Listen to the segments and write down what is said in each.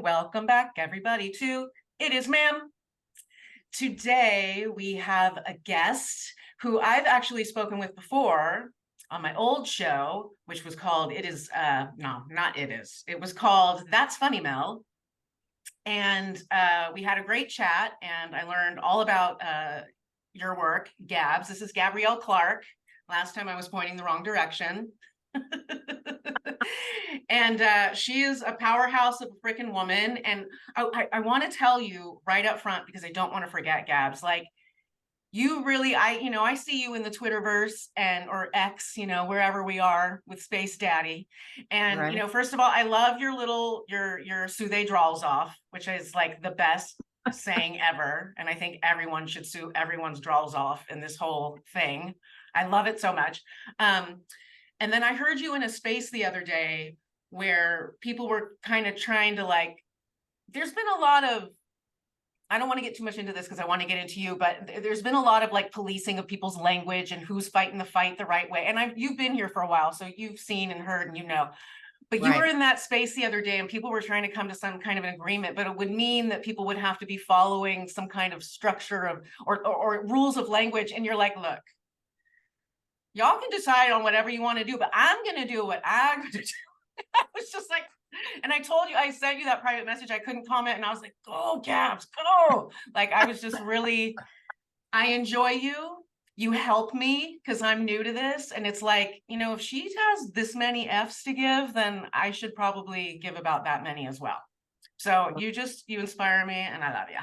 Welcome back, everybody, to It Is Ma'am. Today, we have a guest who I've actually spoken with before on my old show, which was called It was called That's Funny, Mel. And we had a great chat, and I learned all about your work, Gabs. This is Gabrielle Clark. Last time I was pointing the wrong direction. And she is a powerhouse of a freaking woman. And I want to tell you right up front, because I don't want to forget, Gabs, like, you really, I see you in the Twitterverse or X, wherever we are with Space Daddy. And, Right. First of all, I love your sue they drawls off, which is like the best saying ever. And I think everyone should sue everyone's drawls off in this whole thing. I love it so much. And then I heard you in a space the other day where people were kind of trying to there's been a lot of, I don't want to get too much into this because I want to get into you, but there's been a lot of policing of people's language and who's fighting the fight the right way. And you've been here for a while, so you've seen and heard and but you were in that space the other day and people were trying to come to some kind of an agreement, but it would mean that people would have to be following some kind of structure of or rules of language. And you're like, look, y'all can decide on whatever you want to do, but I'm going to do what I'm going to do. I was just like, and I told you, I sent you that private message. I couldn't comment. And I was like, go, Gabs, go. I was just really, I enjoy you. You help me because I'm new to this. And it's like, if she has this many F's to give, then I should probably give about that many as well. So you inspire me and I love you.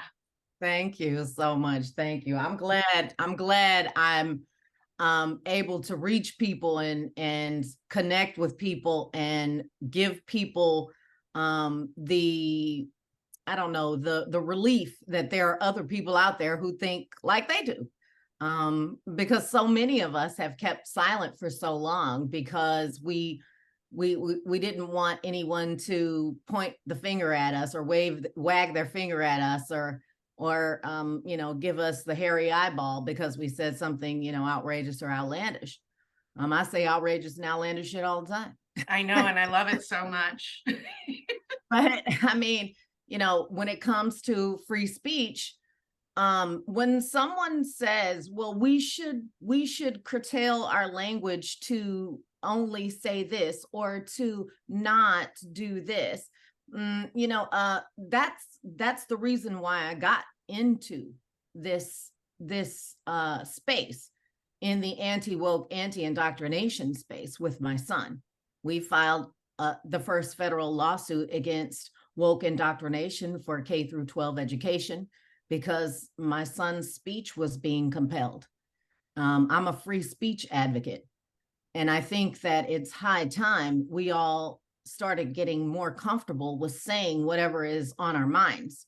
Thank you so much. Thank you. I'm glad I'm able to reach people and connect with people and give people the relief that there are other people out there who think like they do. Because so many of us have kept silent for so long because we didn't want anyone to point the finger at us or wag their finger at us or give us the hairy eyeball because we said something, outrageous or outlandish. I say outrageous and outlandish shit all the time. I know, and I love it so much. But I mean, when it comes to free speech, when someone says, well, we should curtail our language to only say this or to not do this, that's the reason why I got into this space in the anti-woke, anti-indoctrination space with my son. We filed the first federal lawsuit against woke indoctrination for K through 12 education because my son's speech was being compelled. I'm a free speech advocate, and I think that it's high time we all started getting more comfortable with saying whatever is on our minds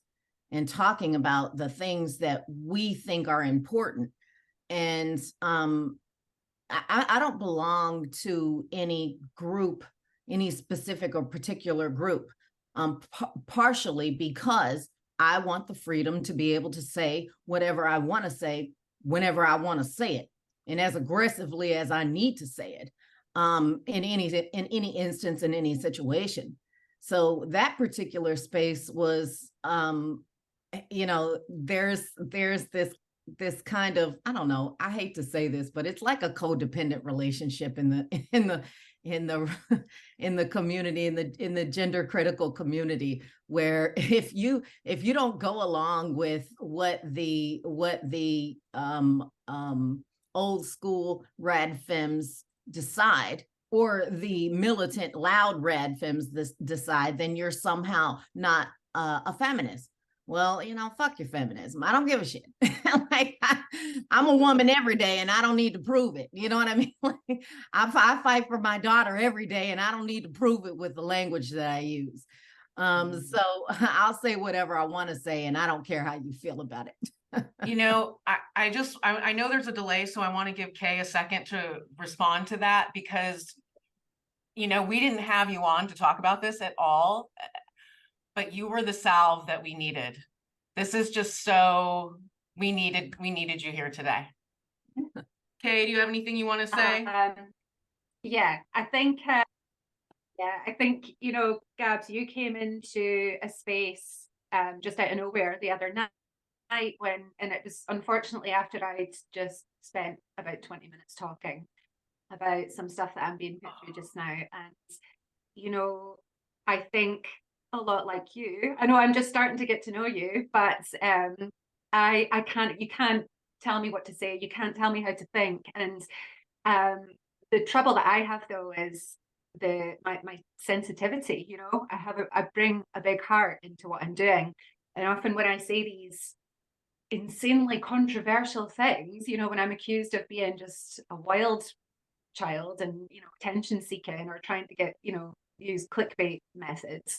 and talking about the things that we think are important. And I don't belong to any group, any specific or particular group, partially because I want the freedom to be able to say whatever I want to say, whenever I want to say it, and as aggressively as I need to say it. In any instance, in any situation. So that particular space was, there's this kind of, I don't know, I hate to say this, but it's like a codependent relationship in the community, in the gender critical community, where if you don't go along with what the old school rad femmes decide, or the militant loud rad femmes decide, then you're somehow not a feminist. Well, fuck your feminism. I don't give a shit. I'm a woman every day and I don't need to prove it. You know what I mean? I fight for my daughter every day and I don't need to prove it with the language that I use. So I'll say whatever I want to say and I don't care how you feel about it. I know there's a delay, so I want to give Kay a second to respond to that because, we didn't have you on to talk about this at all, but you were the salve that we needed. This is just so we needed you here today. Kay, do you have anything you want to say? Yeah, I think Yeah, I think, you know, Gabs, you came into a space just out of nowhere the other night and it was unfortunately after I'd just spent about 20 minutes talking about some stuff that I'm being put through just now. And, you know, I think a lot like you, I know I'm just starting to get to know you, but I can't, you can't tell me what to say. You can't tell me how to think. And the trouble that I have though is my sensitivity, you know, I bring a big heart into what I'm doing. And often when I say these insanely controversial things, you know, when I'm accused of being just a wild child and, you know, attention seeking or trying to get, you know, use clickbait methods,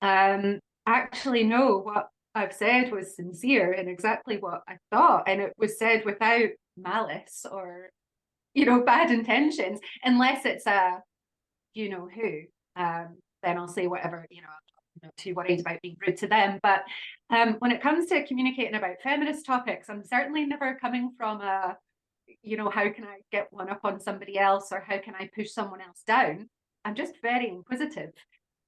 actually no, what I've said was sincere and exactly what I thought. And it was said without malice or, you know, bad intentions, unless it's a, you know who, then I'll say whatever, you know, I'm not too worried about being rude to them. But when it comes to communicating about feminist topics, I'm certainly never coming from a, you know, how can I get one up on somebody else or how can I push someone else down? I'm just very inquisitive.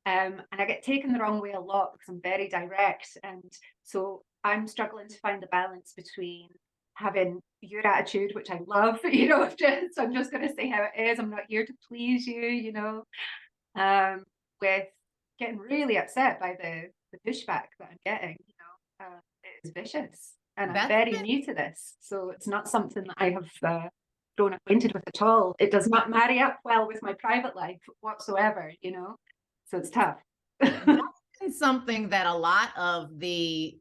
And I get taken the wrong way a lot because I'm very direct. And so I'm struggling to find the balance between having your attitude, which I love, you know, just I'm just going to say how it is. I'm not here to please you, you know, with getting really upset by the pushback that I'm getting, you know, it is vicious. And I'm very new to this. So it's not something that I have grown acquainted with at all. It does not marry up well with my private life whatsoever, you know. So it's tough. That's something that a lot of the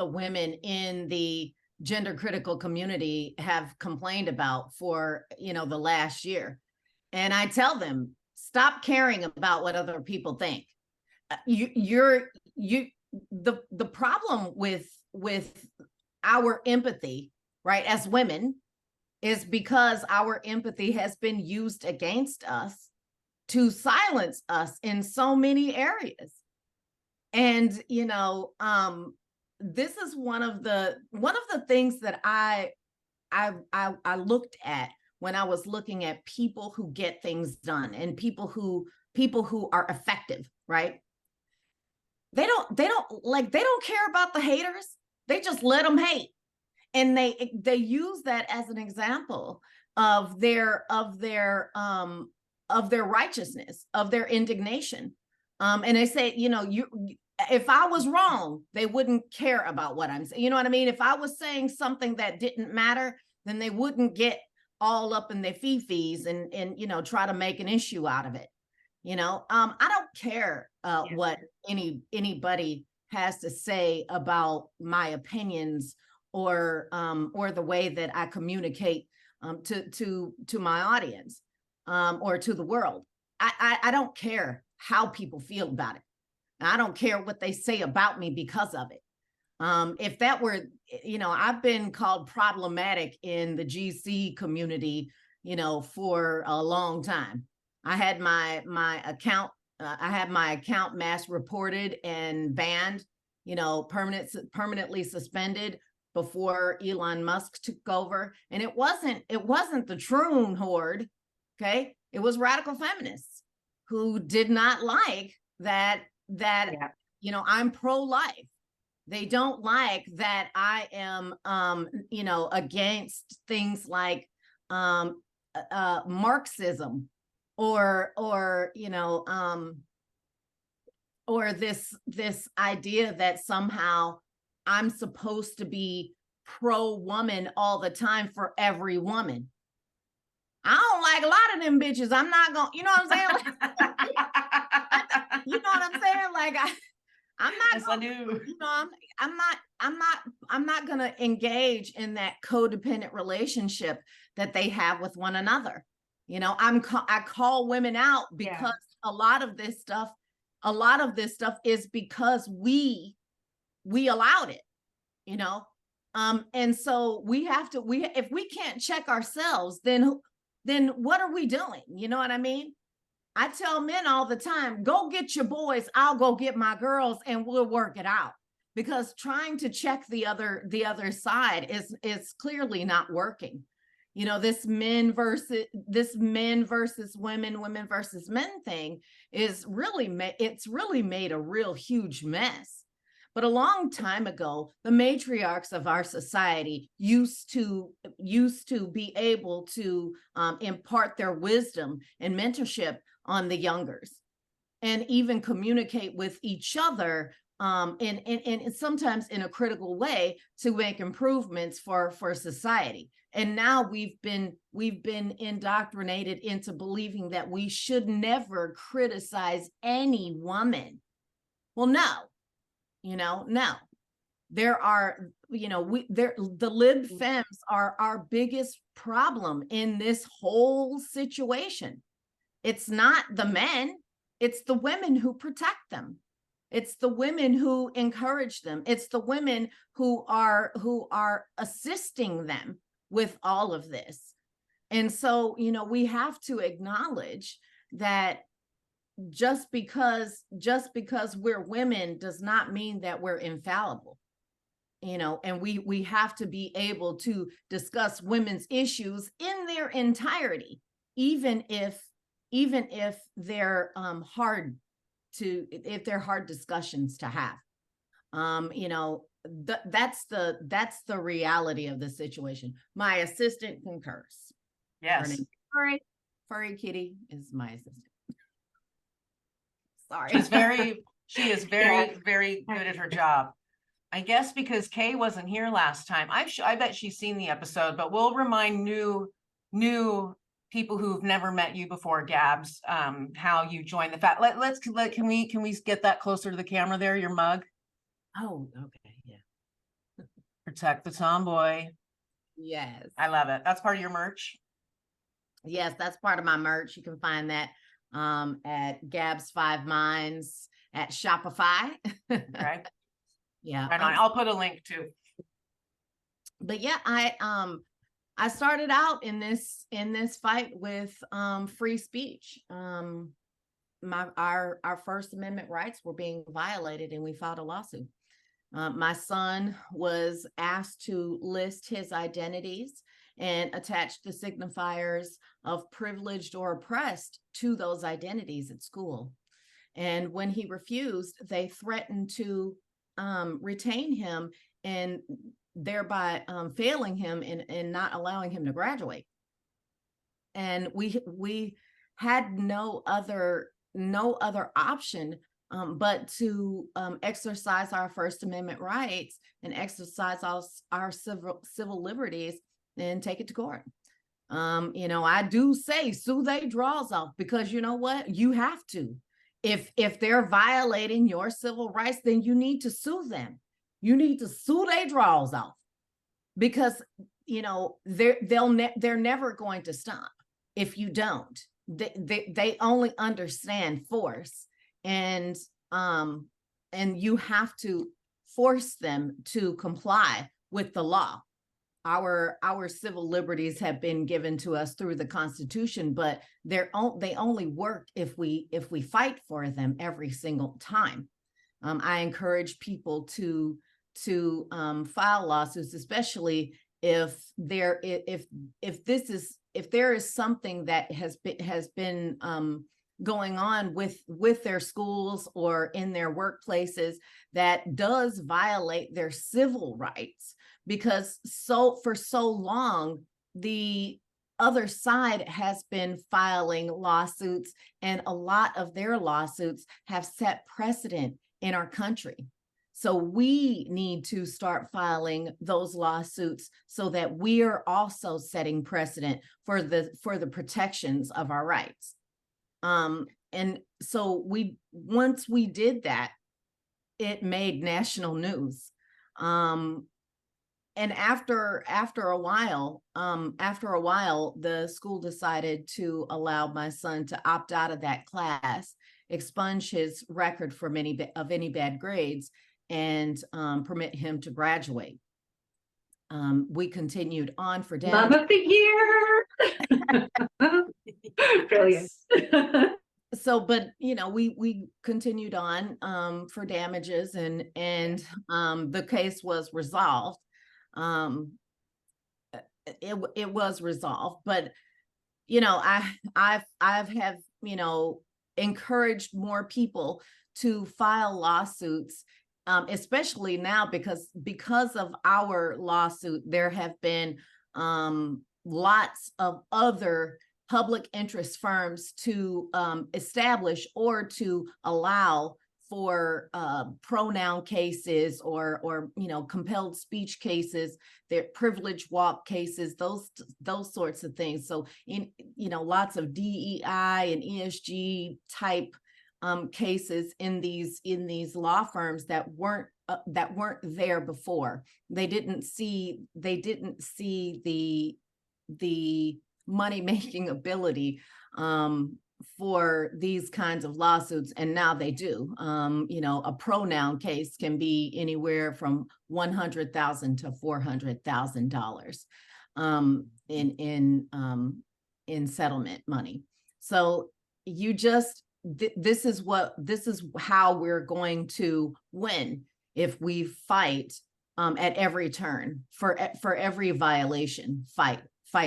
women in the gender critical community have complained about for, you know, the last year. And I tell them, stop caring about what other people think. The problem with our empathy, right, as women, is because our empathy has been used against us to silence us in so many areas. And, you know, this is one of the things that I looked at when I was looking at people who get things done and people who are effective, right? They don't care about the haters. They just let them hate. And they use that as an example of their righteousness, of their indignation. And they say, you know, if I was wrong, they wouldn't care about what I'm saying. You know what I mean? If I was saying something that didn't matter, then they wouldn't get all up in their fee-fees and, you know, try to make an issue out of it. You know, I don't care what anybody has to say about my opinions or the way that I communicate to my audience or to the world. I don't care how people feel about it. I don't care what they say about me because of it. If that were, you know, I've been called problematic in the GC community, you know, for a long time. I had my account, mass reported and banned, you know, permanently suspended before Elon Musk took over. And it wasn't the Troon horde, okay? It was radical feminists who did not like that, you know, I'm pro-life. They don't like that I am, you know, against things like Marxism or you know, or this idea that somehow I'm supposed to be pro-woman all the time for every woman. I don't like a lot of them bitches. I'm not gonna, you know what I'm saying? You know what I'm saying? Like I'm not. Yes, I do. You know, I'm not gonna engage in that codependent relationship that they have with one another. You know, I call women out because a lot of this stuff is because we allowed it. You know, and so if we can't check ourselves, then what are we doing? You know what I mean? I tell men all the time, go get your boys, I'll go get my girls, and we'll work it out. Because trying to check the other side is clearly not working. You know, this men versus women, women versus men thing is really, it's really made a real huge mess. But a long time ago, the matriarchs of our society used to be able to impart their wisdom and mentorship on the youngers, and even communicate with each other, and sometimes in a critical way to make improvements for society. And now we've been indoctrinated into believing that we should never criticize any woman. Well, no. No, there are, the lib femmes are our biggest problem in this whole situation. It's not the men, it's the women who protect them. It's the women who encourage them. It's the women who are assisting them with all of this. And so, we have to acknowledge that just because we're women does not mean that we're infallible, and we have to be able to discuss women's issues in their entirety, even if they're hard discussions to have. That's the reality of the situation. My assistant concurs. Yes. Furry Kitty is my assistant. Sorry. She is very, very good at her job. I guess because Kay wasn't here last time. I bet she's seen the episode, but we'll remind new people who've never met you before, Gabs, how you joined the can we get that closer to the camera there, your mug? Oh, okay, yeah. Protect the tomboy. Yes. I love it. That's part of your merch? Yes, that's part of my merch. You can find that at Gabs 5 Minds at Shopify. Okay. Yeah. Right on. I'll put a link too. But yeah, I started out in this fight with free speech. Our First Amendment rights were being violated, and we filed a lawsuit. My son was asked to list his identities and attach the signifiers of privileged or oppressed to those identities at school. And when he refused, they threatened to retain him, and thereby failing him and not allowing him to graduate. And we had no other option but to exercise our First Amendment rights and exercise our civil liberties and take it to court. I do say sue they drawlz off, because you know what? You have to. If they're violating your civil rights, then you need to sue them. You need to sue they drawlz off, because they're never going to stop if you don't. They only understand force, and you have to force them to comply with the law. Our civil liberties have been given to us through the Constitution, but they only work if we fight for them every single time. I encourage people to file lawsuits, especially if there is something that has been going on with their schools or in their workplaces that does violate their civil rights. Because for so long, the other side has been filing lawsuits, and a lot of their lawsuits have set precedent in our country. So we need to start filing those lawsuits so that we are also setting precedent for the protections of our rights. And so once we did that, it made national news. And after a while, the school decided to allow my son to opt out of that class, expunge his record from any bad grades, and permit him to graduate. We continued on for Mom of the year. Brilliant. So, but we continued on for damages, and the case was resolved. it was resolved. But you know, I've have, you know, encouraged more people to file lawsuits, especially now because of our lawsuit, there have been lots of other public interest firms to establish or to allow for pronoun cases or you know, compelled speech cases, their privilege walk cases, those sorts of things. So in, you know, lots of DEI and ESG type cases in these law firms that weren't there before. They didn't see the money making ability for these kinds of lawsuits, and now they do. You know, a pronoun case can be anywhere from $100,000 to $400,000 in settlement money. So you just this is how we're going to win if we fight at every turn. For every violation, fight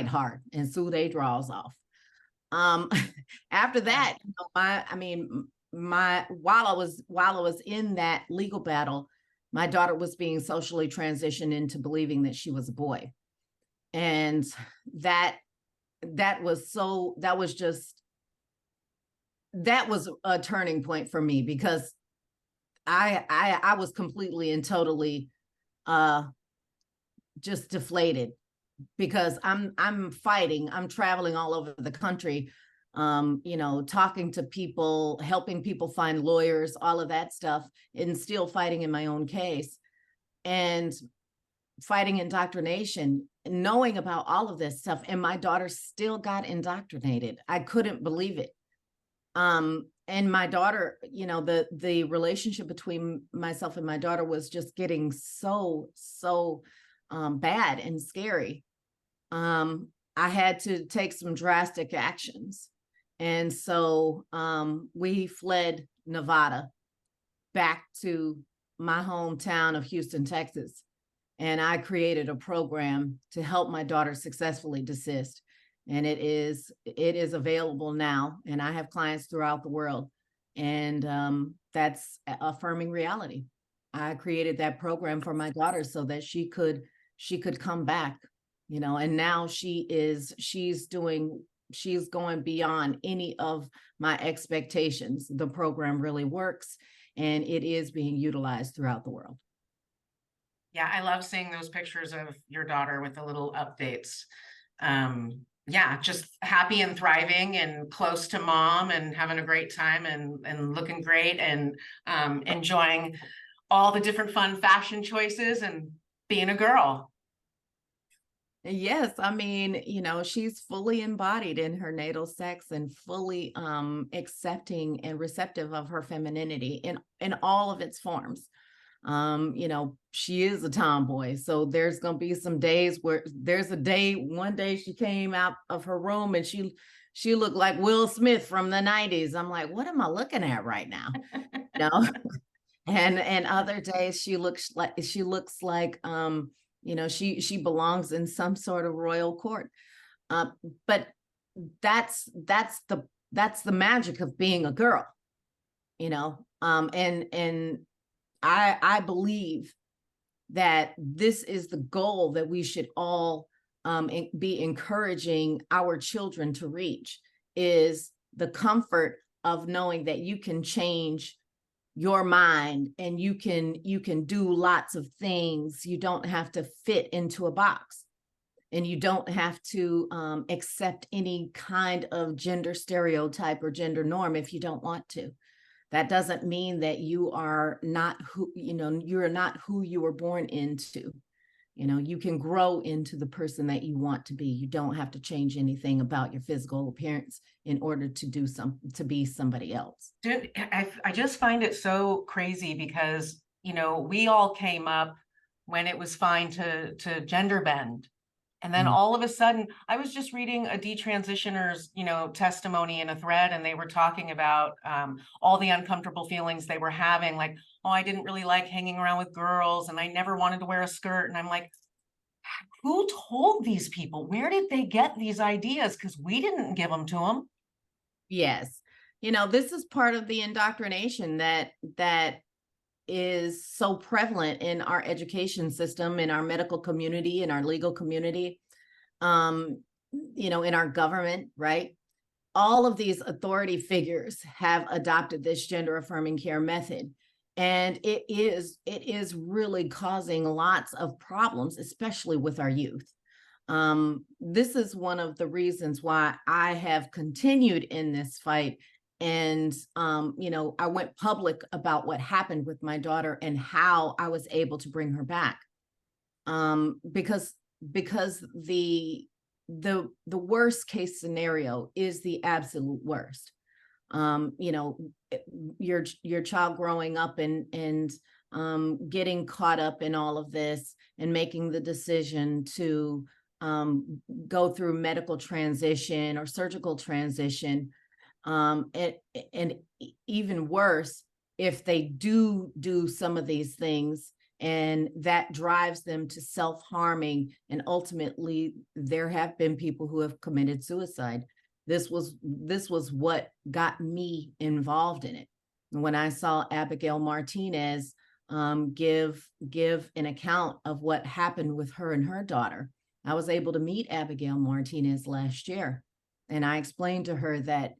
hard and sue they draws off. After that, you know, while I was in that legal battle, my daughter was being socially transitioned into believing that she was a boy. And that was a turning point for me, because I was completely and totally just deflated, because I'm traveling all over the country, you know, talking to people, helping people find lawyers, all of that stuff, and still fighting in my own case and fighting indoctrination, knowing about all of this stuff. And my daughter still got indoctrinated. I couldn't believe it. And my daughter, you know, the relationship between myself and my daughter was just getting so bad and scary. I had to take some drastic actions. And so we fled Nevada back to my hometown of Houston, Texas. And I created a program to help my daughter successfully desist. And it is available now. And I have clients throughout the world. And that's affirming reality. I created that program for my daughter so that she could come back, you know, and now she's going beyond any of my expectations. The program really works, and it is being utilized throughout the world. Yeah, I love seeing those pictures of your daughter with the little updates. Yeah, just happy and thriving and close to mom and having a great time and looking great and enjoying all the different fun fashion choices and being a girl. Yes, I mean, you know, she's fully embodied in her natal sex and fully accepting and receptive of her femininity in all of its forms. You know, she is a tomboy, so there's gonna be some days where one day she came out of her room and she looked like Will Smith from the 90s. I'm like, what am I looking at right now? You know? And other days she looks like you know, she belongs in some sort of royal court. But that's the magic of being a girl, you know. And I believe that this is the goal that we should all be encouraging our children to reach, is the comfort of knowing that you can change your mind and you can do lots of things. You don't have to fit into a box, and you don't have to accept any kind of gender stereotype or gender norm if you don't want to. That doesn't mean that you are not who, you know, you're not who you were born into. You know, you can grow into the person that you want to be. You don't have to change anything about your physical appearance in order to be somebody else. Dude, I just find it so crazy because, you know, we all came up when it was fine to gender bend. And then all of a sudden, I was just reading a detransitioner's, you know, testimony in a thread, and they were talking about all the uncomfortable feelings they were having. Like, oh, I didn't really like hanging around with girls, and I never wanted to wear a skirt. And I'm like, who told these people? Where did they get these ideas? Because we didn't give them to them. Yes. This is part of the indoctrination that is so prevalent in our education system, in our medical community, in our legal community, in our government, right? All of these authority figures have adopted this gender affirming care method. And it is really causing lots of problems, especially with our youth. This is one of the reasons why I have continued in this fight. And, I went public about what happened with my daughter and how I was able to bring her back. Because the worst case scenario is the absolute worst. Your child growing up and getting caught up in all of this and making the decision to go through medical transition or surgical transition. And even worse, if they do some of these things and that drives them to self-harming, and ultimately there have been people who have committed suicide. This was what got me involved in it. When I saw Abigail Martinez give an account of what happened with her and her daughter, I was able to meet Abigail Martinez last year. And I explained to her that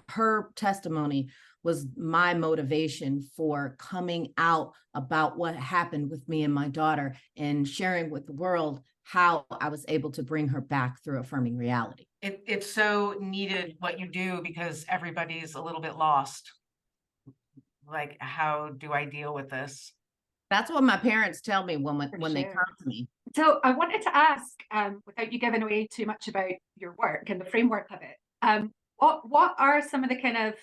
her testimony was my motivation for coming out about what happened with me and my daughter and sharing with the world how I was able to bring her back through affirming reality. It's so needed what you do, because everybody's a little bit lost. Like, how do I deal with this? That's what my parents tell me when they sure. come to me. So I wanted to ask, without you giving away too much about your work and the framework of it, what are some of the kind of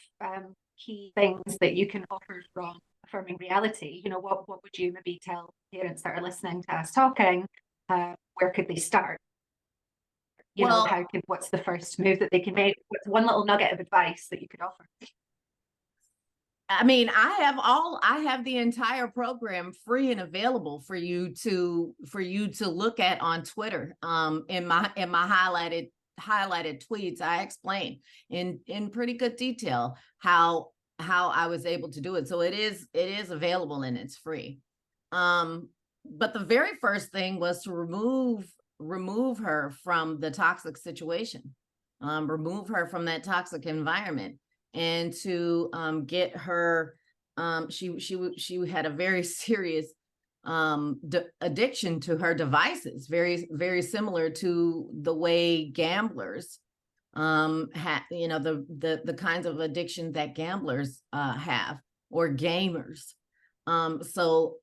key things that you can offer from affirming reality? What would you maybe tell parents that are listening to us talking? Where could they start? What's the first move that they can make? What's one little nugget of advice that you could offer? I mean, I have the entire program free and available for you to look at on Twitter. In my highlighted tweets, I explain in pretty good detail how I was able to do it. So it is available and it's free. But the very first thing was to remove her from the toxic situation, remove her from that toxic environment, and to get her. She had a very serious addiction to her devices, very, very similar to the way gamblers have, the kinds of addiction that gamblers have, or gamers. So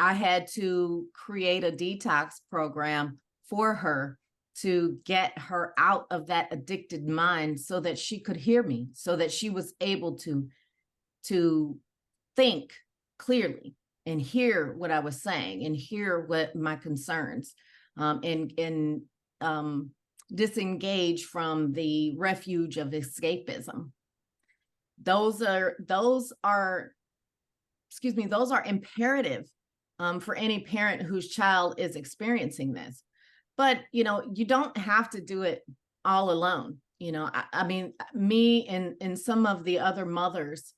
I had to create a detox program for her to get her out of that addicted mind, so that she could hear me, so that she was able to think clearly and hear what I was saying and hear what my concerns, and disengage from the refuge of escapism. Those are imperative for any parent whose child is experiencing this. But, you don't have to do it all alone. I mean, me and some of the other mothers,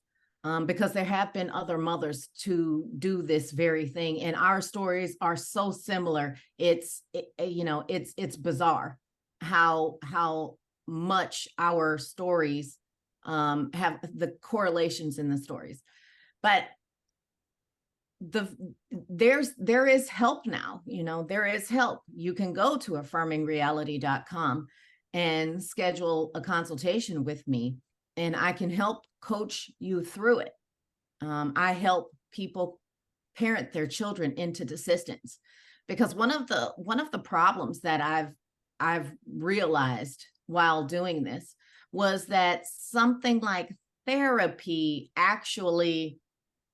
because there have been other mothers to do this very thing, and our stories are so similar. It's bizarre how much our stories have the correlations in the stories. But there is help now. There is help. You can go to affirmingreality.com and schedule a consultation with me, and I can help coach you through it. I help people parent their children into desistance, because one of the problems that I've realized while doing this was that something like therapy actually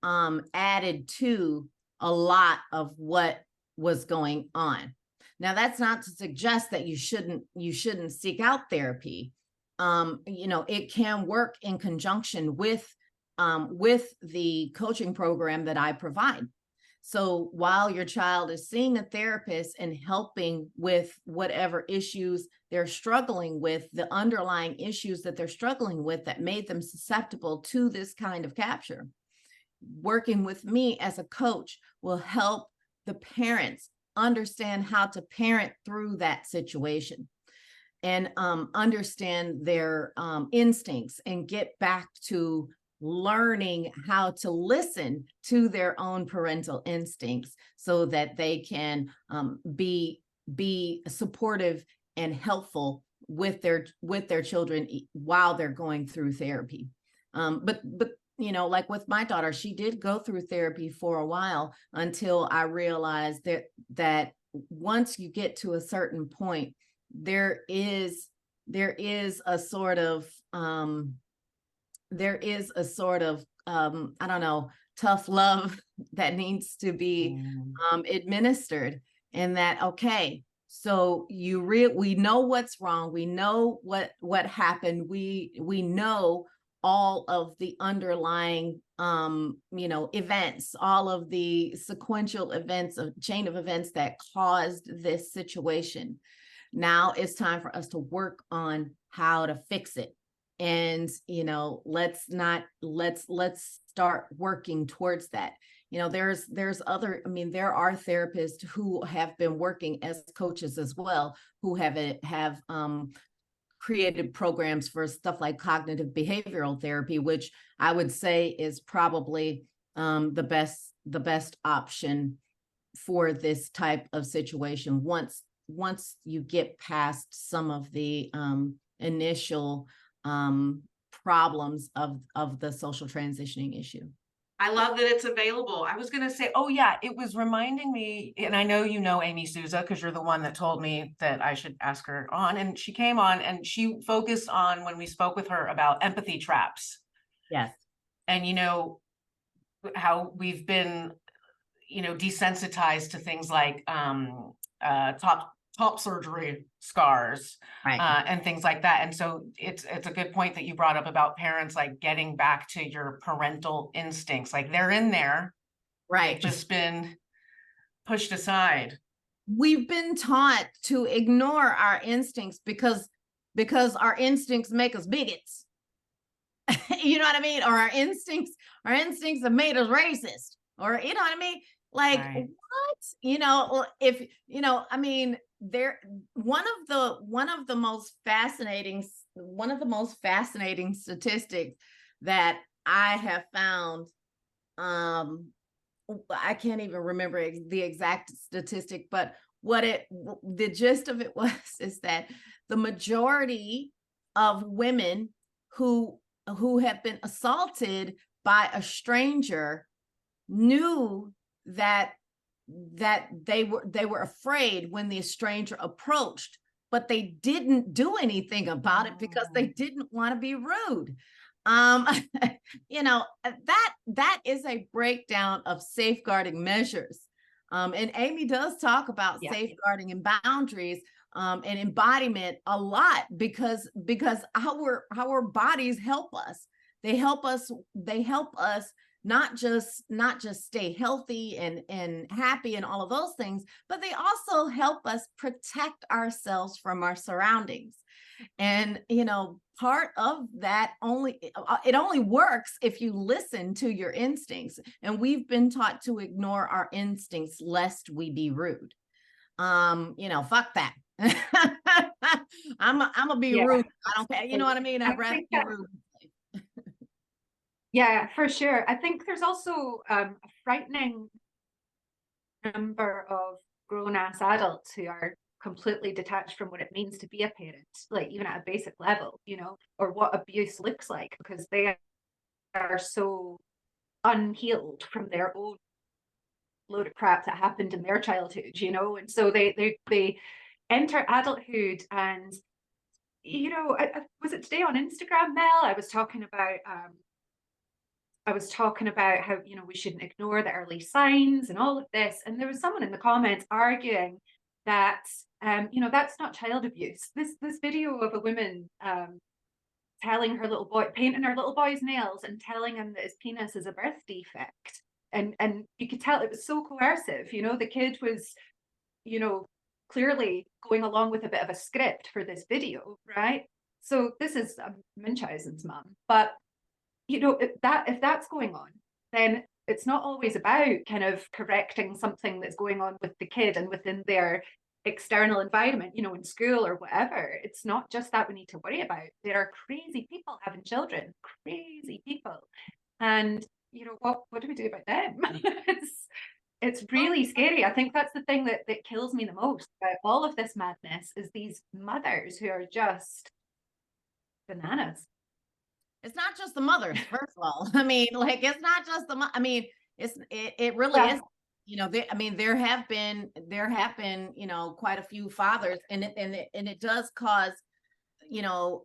added to a lot of what was going on. Now, that's not to suggest that you shouldn't seek out therapy. It can work in conjunction with the coaching program that I provide. So while your child is seeing a therapist and helping with whatever issues they're struggling with, the underlying issues that they're struggling with that made them susceptible to this kind of capture, working with me as a coach will help the parents understand how to parent through that situation and understand their instincts and get back to learning how to listen to their own parental instincts so that they can be supportive and helpful with their children while they're going through therapy. But you know, like with my daughter, she did go through therapy for a while until I realized that once you get to a certain point, there is a sort of I don't know, tough love that needs to be administered, and that, okay, so we know what's wrong, we know what happened, we know all of the underlying events, all of the sequential events, of chain of events that caused this situation. Now it's time for us to work on how to fix it. And, let's start working towards that. There's other, there are therapists who have been working as coaches as well, who have created programs for stuff like cognitive behavioral therapy, which I would say is probably the best option for this type of situation. Once you get past some of the initial problems of the social transitioning issue. I love that it's available. I was going to say, oh yeah, it was reminding me, and I know you know Amy Souza because you're the one that told me that I should ask her on, and she came on and she focused on, when we spoke with her, about empathy traps. Yes. And how we've been desensitized to things like top surgery scars, right. And things like that. And so it's a good point that you brought up about parents, like getting back to your parental instincts. Like they're in there, right? They've just been pushed aside. We've been taught to ignore our instincts because our instincts make us bigots. You know what I mean? Or our instincts have made us racist. Or you know what I mean? Like right. What? If there one of the most fascinating statistics that I have found, I can't even remember the exact statistic, but the gist of it is that the majority of women who have been assaulted by a stranger knew that they were afraid when the stranger approached, but they didn't do anything about it because they didn't want to be rude. That is a breakdown of safeguarding measures. And Amy does talk about safeguarding and boundaries and embodiment a lot because our bodies help us. They help us not just stay healthy and happy and all of those things, but they also help us protect ourselves from our surroundings. And part of that it only works if you listen to your instincts, and we've been taught to ignore our instincts lest we be rude. Fuck that. I'm gonna be rude. I don't care. You know what I mean? I'd rather be rude. Yeah, for sure. I think there's also a frightening number of grown-ass adults who are completely detached from what it means to be a parent, like even at a basic level, or what abuse looks like, because they are so unhealed from their own load of crap that happened in their childhood, and so they enter adulthood, and was it today on Instagram, Mel? I was talking about how we shouldn't ignore the early signs and all of this, and there was someone in the comments arguing that that's not child abuse. This video of a woman telling her little boy, painting her little boy's nails and telling him that his penis is a birth defect, and you could tell it was so coercive. You know, the kid was, you know, clearly going along with a bit of a script for this video, right? So this is Munchausen's mum. But, you know, if that's going on, then it's not always about kind of correcting something that's going on with the kid and within their external environment, you know, in school or whatever. It's not just that we need to worry about. There are crazy people having children, crazy people. And, you know, what do we do about them? It's really scary. I think that's the thing that kills me the most about all of this madness, is these mothers who are just bananas. It's not just the mothers, first of all. I mean, like, it's not just I mean, it really is. You know, there have been, you know, quite a few fathers, and it does cause, you know,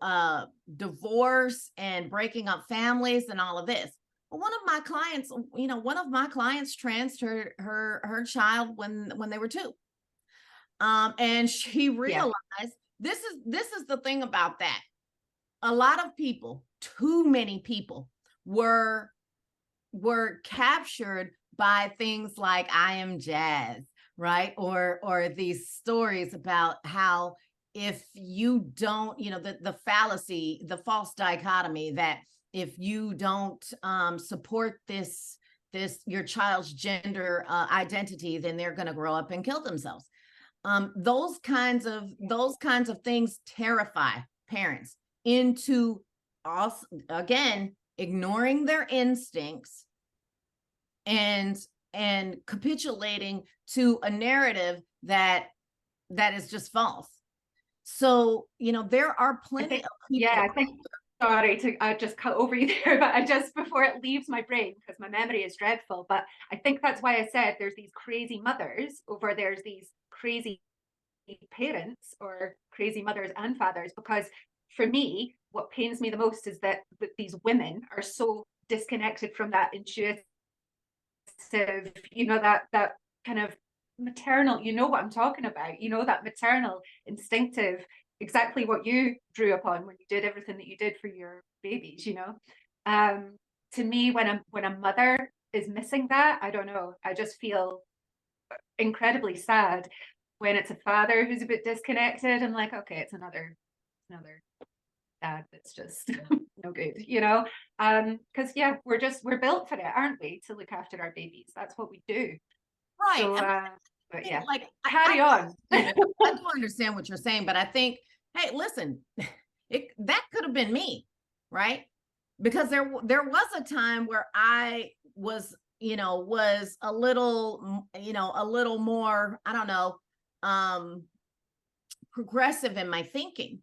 divorce and breaking up families and all of this. But one of my clients transed her child when they were 2. And she realized this is the thing about that. A lot of people, too many people, were captured by things like I Am Jazz, right? Or these stories about how if you don't, you know, the fallacy, the false dichotomy that if you don't support this your child's gender identity, then they're going to grow up and kill themselves. Those kinds of things terrify parents into, also, again, ignoring their instincts and capitulating to a narrative that is just false. So, you know, there are plenty of people. Yeah, I think, sorry to just cut over you there, but I just, before it leaves my brain, because my memory is dreadful, but I think that's why I said there's these crazy mothers over there's these crazy parents, or crazy mothers and fathers, because for me, what pains me the most is that these women are so disconnected from that intuitive, you know, that kind of maternal, you know what I'm talking about, you know, that maternal, instinctive, exactly what you drew upon when you did everything that you did for your babies, you know. To me, when a mother is missing that, I don't know, I just feel incredibly sad. When it's a father who's a bit disconnected, I'm like, okay, it's another dad that's just no good, you know. Because yeah, we're built for it, aren't we, to look after our babies? That's what we do. Right. So, but yeah, like, carry on. I do understand what you're saying, but I think, hey, listen, that could have been me, right? Because there was a time where I was, you know, a little more, I don't know, progressive in my thinking.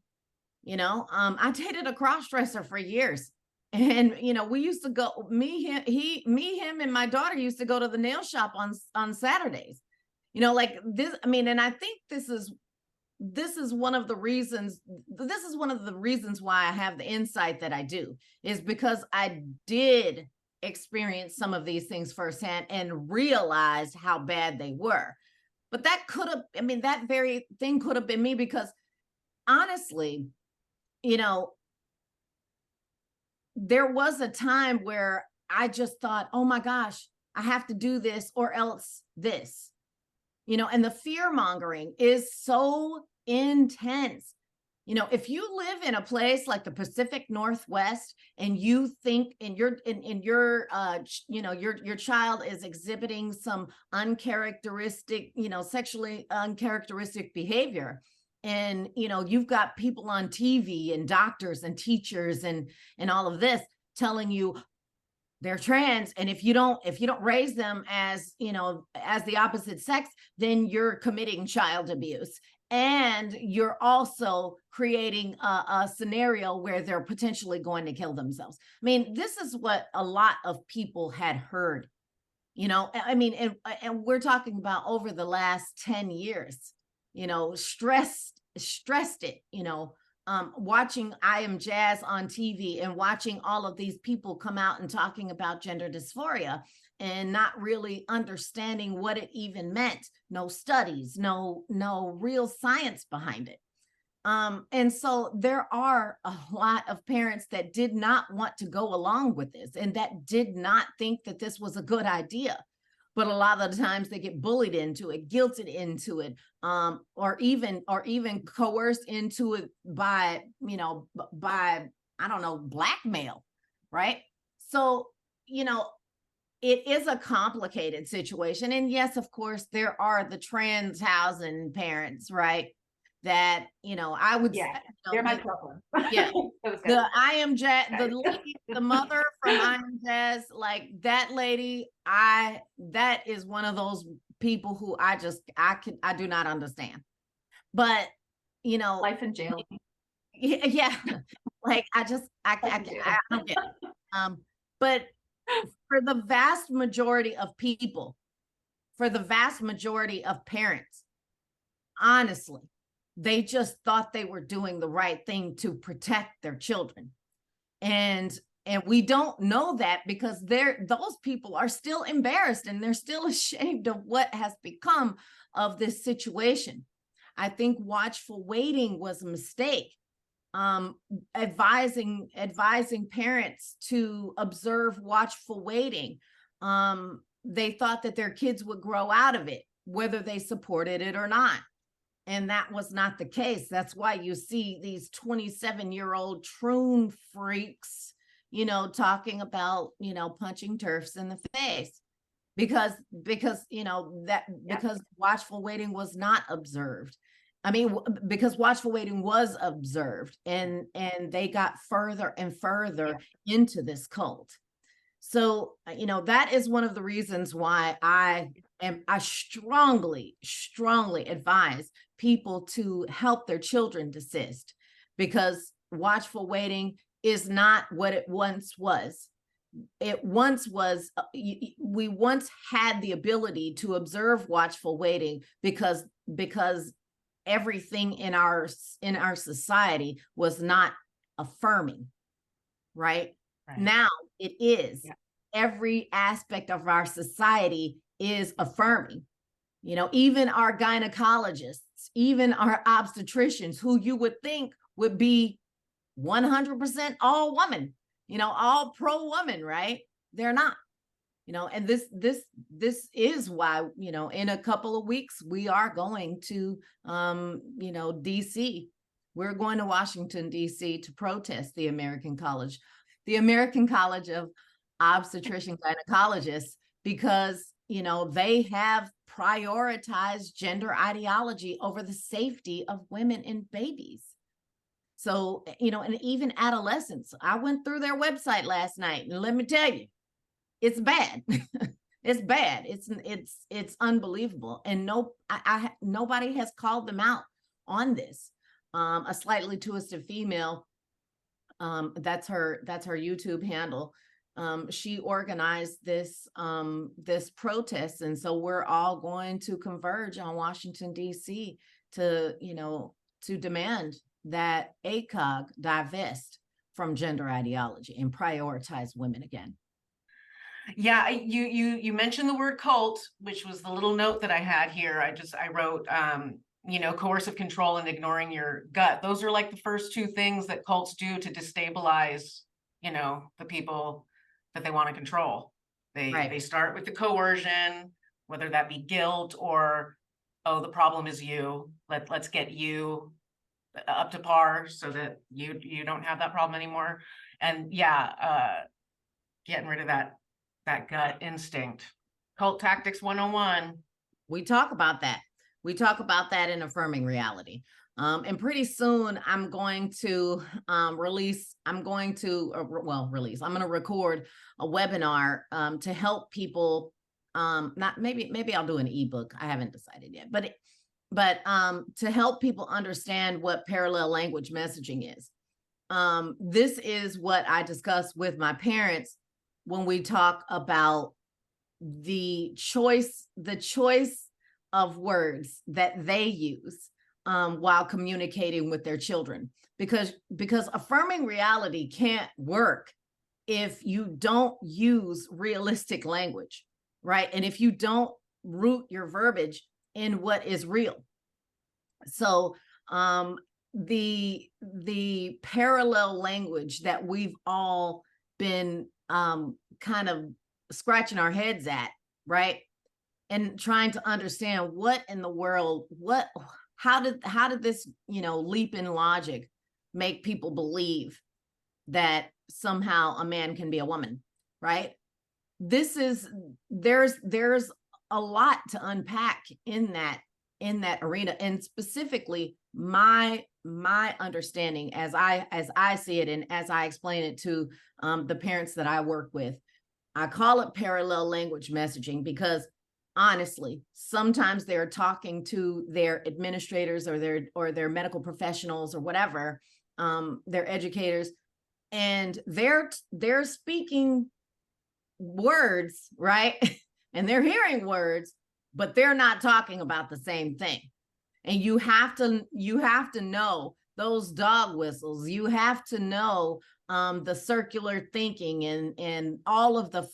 You know, I dated a cross-dresser for years, and you know, we used to go, him and my daughter used to go to the nail shop on Saturdays. You know, like this. I mean, and I think this is one of the reasons. This is one of the reasons why I have the insight that I do, is because I did experience some of these things firsthand and realized how bad they were. But that could have, I mean, that very thing could have been me, because honestly, you know, there was a time where I just thought, oh my gosh, I have to do this or else this, you know, and the fear mongering is so intense. You know, if you live in a place like the Pacific Northwest and you think your you know, your child is exhibiting some uncharacteristic, you know, sexually uncharacteristic behavior, and you know, you've got people on TV and doctors and teachers and all of this telling you they're trans, and if you don't raise them as, you know, as the opposite sex, then you're committing child abuse, and you're also creating a scenario where they're potentially going to kill themselves. I mean, this is what a lot of people had heard, you know. I mean, and we're talking about over the last 10 years, you know, stressed it, you know, watching I Am Jazz on TV and watching all of these people come out and talking about gender dysphoria and not really understanding what it even meant. No studies, no real science behind it. And so there are a lot of parents that did not want to go along with this and that did not think that this was a good idea. But a lot of the times they get bullied into it, guilted into it, or even coerced into it by, by, I don't know, blackmail, right? So, it is a complicated situation. And yes, of course, there are the Transhausen parents, right? That, I would Yeah, say, they're my problem. yeah, That was good. the I Am Jazz, the Okay. lady, the mother from I Am Jazz, like that lady, that is one of those people who I do not understand. But, Life in jail. yeah, like I don't get it. But for the vast majority of people, for the vast majority of parents, honestly, they just thought they were doing the right thing to protect their children. And we don't know that because those people are still embarrassed and they're still ashamed of what has become of this situation. I think watchful waiting was a mistake. Advising parents to observe watchful waiting. They thought that their kids would grow out of it, whether they supported it or not. And that was not the case. That's why you see these 27-year-old troon freaks, talking about, punching TERFs in the face because watchful waiting was not observed. I mean, because watchful waiting was observed and they got further and further into this cult. So, that is one of the reasons why I strongly advise people to help their children desist, because watchful waiting is not what it once was. It once was, we once had the ability to observe watchful waiting because everything in our society was not affirming, right? Now it is. Yeah. Every aspect of our society is affirming. Even our gynecologists, even our obstetricians, who you would think would be 100% all woman, all pro woman, right? They're not. And this is why, in a couple of weeks, we are going to, DC. We're going to Washington, DC to protest the American College of Obstetrician Gynecologists, because, they have prioritized gender ideology over the safety of women and babies. So, and even adolescents. I went through their website last night, and let me tell you, it's bad. It's bad. It's unbelievable. And nobody has called them out on this. A slightly twisted female, that's her YouTube handle. She organized this protest, and so we're all going to converge on Washington, D.C. to demand that ACOG divest from gender ideology and prioritize women again. Yeah, you mentioned the word cult, which was the little note that I had here. I wrote, coercive control and ignoring your gut. Those are like the first two things that cults do to destabilize, the people that they want to control. They start with the coercion, whether that be guilt or, oh, the problem is you. Let's get you up to par so that you don't have that problem anymore. And getting rid of that gut instinct. Cult tactics 101. We talk about that. We talk about that in Affirming Reality. And pretty soon I'm going to record a webinar to help people. Maybe I'll do an ebook. I haven't decided yet, but to help people understand what parallel language messaging is. This is what I discuss with my parents when we talk about the choice of words that they use while communicating with their children, because affirming reality can't work if you don't use realistic language, right? And if you don't root your verbiage in what is real. So the parallel language that we've all been kind of scratching our heads at, right? And trying to understand what in the world, how did this, leap in logic make people believe that somehow a man can be a woman, right? There's a lot to unpack in that arena, and specifically my understanding as I see it and as I explain it to the parents that I work with. I call it parallel language messaging because honestly, sometimes they're talking to their administrators or their medical professionals or whatever, their educators, and they're speaking words, right? And they're hearing words, but they're not talking about the same thing. And you have to know those dog whistles. You have to know the circular thinking and all of the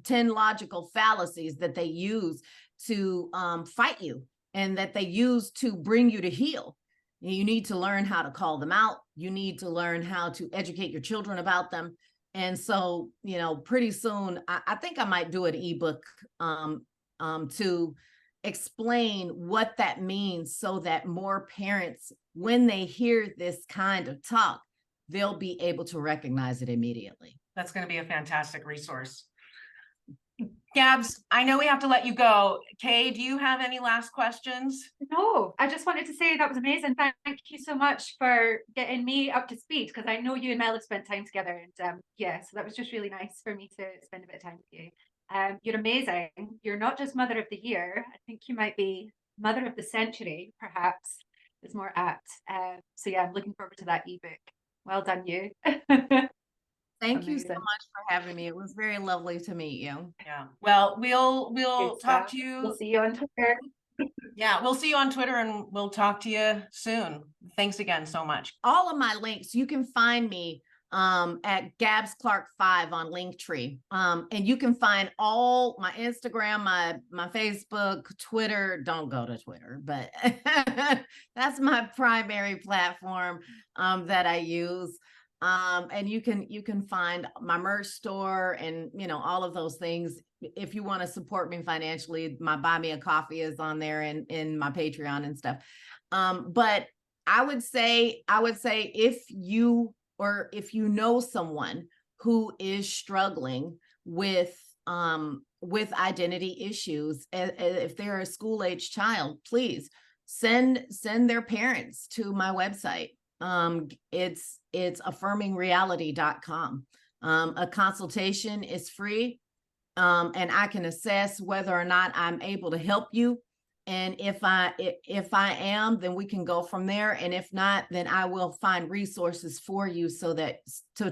10 logical fallacies that they use to fight you and that they use to bring you to heel. You need to learn how to call them out. You need to learn how to educate your children about them. And so, pretty soon, I think I might do an ebook to explain what that means so that more parents, when they hear this kind of talk, they'll be able to recognize it immediately. That's going to be a fantastic resource. Gabs, I know we have to let you go. Kay, do you have any last questions? No, I just wanted to say that was amazing. Thank you so much for getting me up to speed, because I know you and Mel have spent time together, and so that was just really nice for me to spend a bit of time with you. You're amazing. You're not just Mother of the Year. I think you might be Mother of the Century, perhaps, is more apt. So yeah, I'm looking forward to that ebook. Well done, you. Thank you so much for having me. It was very lovely to meet you. Yeah. Well, we'll talk to you. We'll see you on Twitter. Yeah, we'll see you on Twitter and we'll talk to you soon. Thanks again so much. All of my links, you can find me at Gabs Clark 5 on Linktree. And you can find all my Instagram, my Facebook, Twitter. Don't go to Twitter, but that's my primary platform that I use. And you can find my merch store and all of those things. If you want to support me financially, my Buy Me a Coffee is on there and in my Patreon and stuff. But I would say if you know someone who is struggling with identity issues, if they're a school-age child, please send their parents to my website. It's affirmingreality.com. A consultation is free, and I can assess whether or not I'm able to help you. And if I am, then we can go from there. And if not, then I will find resources for you to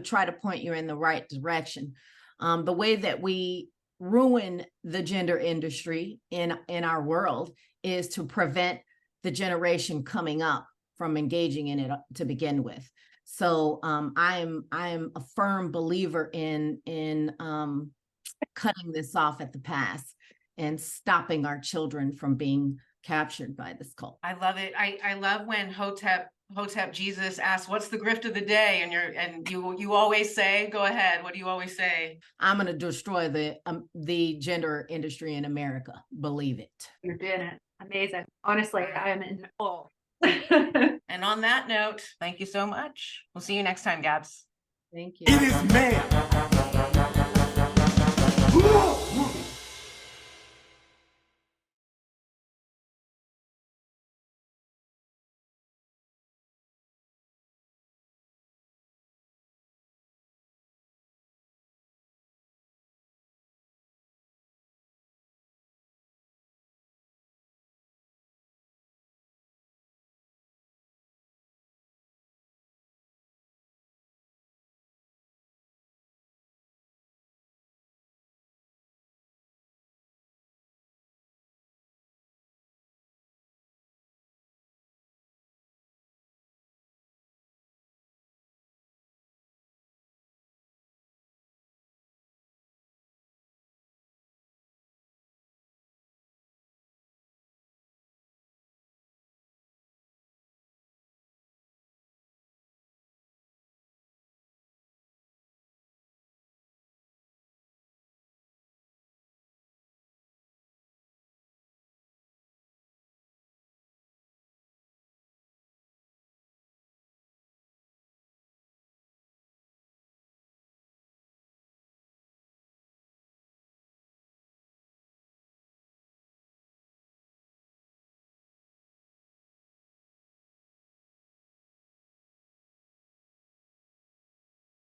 try to point you in the right direction. The way that we ruin the gender industry in our world is to prevent the generation coming up from engaging in it to begin with. So I am a firm believer in cutting this off at the pass and stopping our children from being captured by this cult. I love it. I love when Hotep Jesus asks, "What's the grift of the day?" And you always say, "Go ahead." What do you always say? I'm going to destroy the gender industry in America. Believe it. You're doing it. Amazing. Honestly, I am in awe. And on that note, thank you so much. We'll see you next time, Gabs. Thank you. It is man